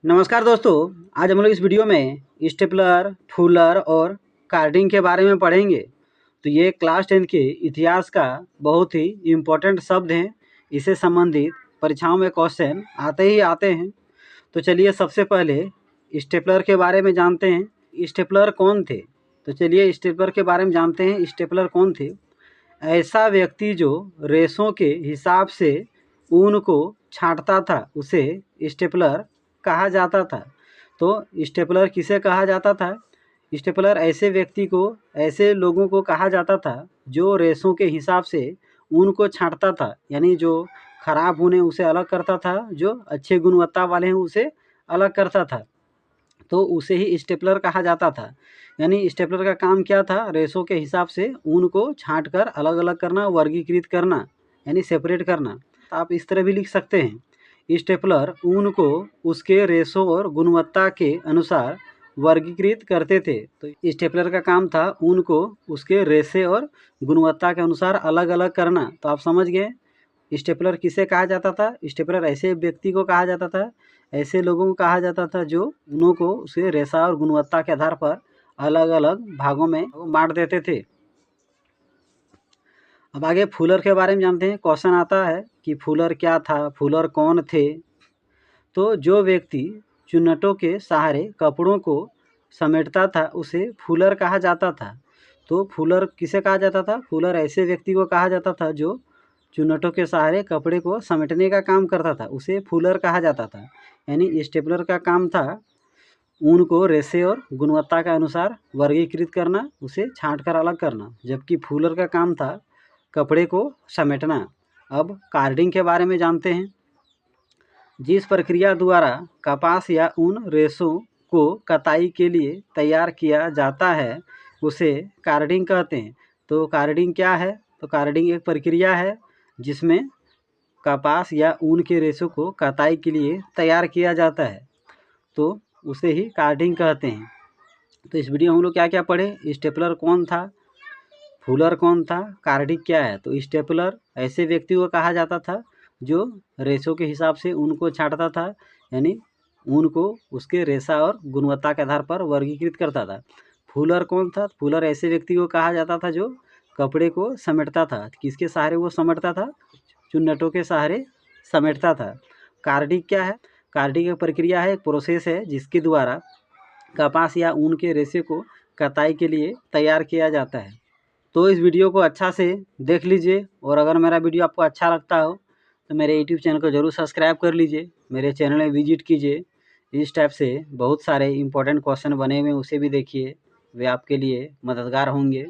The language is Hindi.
नमस्कार दोस्तों, आज हम लोग इस वीडियो में स्टेपलर, फूलर और कार्डिंग के बारे में पढ़ेंगे। तो ये क्लास 10 के इतिहास का बहुत ही इम्पोर्टेंट शब्द हैं। इससे संबंधित परीक्षाओं में क्वेश्चन आते ही आते हैं। तो चलिए सबसे पहले स्टेपलर के बारे में जानते हैं। स्टेपलर कौन थे? तो चलिए स्टेपलर के बारे में जानते हैं। स्टेपलर कौन थे? ऐसा व्यक्ति जो रेशों के हिसाब से ऊन को छांटता था उसे स्टेपलर कहा जाता था। तो स्टेपलर किसे कहा जाता था? स्टेपलर ऐसे व्यक्ति को, ऐसे लोगों को कहा जाता था जो रेशों के हिसाब से ऊन को छांटता था, यानी जो खराब ऊन है उसे अलग करता था, जो अच्छे गुणवत्ता वाले हैं उसे अलग करता था। तो उसे ही स्टेपलर कहा जाता था। यानी स्टेपलर का काम क्या था? रेशों के हिसाब से ऊन को छांट कर अलग अलग करना, वर्गीकृत करना, यानी सेपरेट करना। आप इस तरह भी लिख सकते हैं, स्टेपलर ऊन को उसके रेशों और गुणवत्ता के अनुसार वर्गीकृत करते थे। तो स्टेपलर का काम था ऊन को उसके रेशे और गुणवत्ता के अनुसार अलग अलग करना। तो आप समझ गए स्टेपलर किसे कहा जाता था? स्टेपलर ऐसे व्यक्ति को कहा जाता था, ऐसे लोगों को कहा जाता था जो ऊनों को उसके रेशा और गुणवत्ता के आधार पर अलग अलग भागों में बांट देते थे। अब आगे फूलर के बारे में जानते हैं। क्वेश्चन आता है कि फूलर क्या था, फूलर कौन थे? तो जो व्यक्ति चुन्नटों के सहारे कपड़ों को समेटता था उसे फूलर कहा जाता था। तो फूलर किसे कहा जाता था? फूलर ऐसे व्यक्ति को कहा जाता था जो चुन्नटों के सहारे कपड़े को समेटने का काम करता था, उसे फूलर कहा जाता था। यानी स्टेपलर का काम था ऊन को रेशे और गुणवत्ता के अनुसार वर्गीकृत करना, उसे छांट कर अलग करना, जबकि फूलर का काम था कपड़े को समेटना। अब कार्डिंग के बारे में जानते हैं। जिस प्रक्रिया द्वारा कपास या ऊन रेशों को कताई के लिए तैयार किया जाता है उसे कार्डिंग कहते हैं। तो कार्डिंग क्या है? तो कार्डिंग एक प्रक्रिया है जिसमें कपास या ऊन के रेशों को कताई के लिए तैयार किया जाता है, तो उसे ही कार्डिंग कहते हैं। तो इस वीडियो में हम लोग क्या क्या पढ़े? स्टेपलर कौन था, फूलर कौन था, कार्डिंग क्या है। तो स्टेपलर ऐसे व्यक्ति को कहा जाता था जो रेशों के हिसाब से ऊन को छांटता था, यानी ऊन को उसके रेशा और गुणवत्ता के आधार पर वर्गीकृत करता था। फूलर कौन था? फूलर ऐसे व्यक्ति को कहा जाता था जो कपड़े को समेटता था। किसके सहारे वो समेटता था? चुन्नटों के सहारे समेटता था। कार्डिंग क्या है? कार्डिंग एक प्रक्रिया है, एक प्रोसेस है जिसके द्वारा कपास या ऊन के रेशे को कताई के लिए तैयार किया जाता है। तो इस वीडियो को अच्छा से देख लीजिए, और अगर मेरा वीडियो आपको अच्छा लगता हो तो मेरे यूट्यूब चैनल को ज़रूर सब्सक्राइब कर लीजिए, मेरे चैनल में विजिट कीजिए। इस टाइप से बहुत सारे इंपॉर्टेंट क्वेश्चन बने हुए हैं, उसे भी देखिए, वे आपके लिए मददगार होंगे।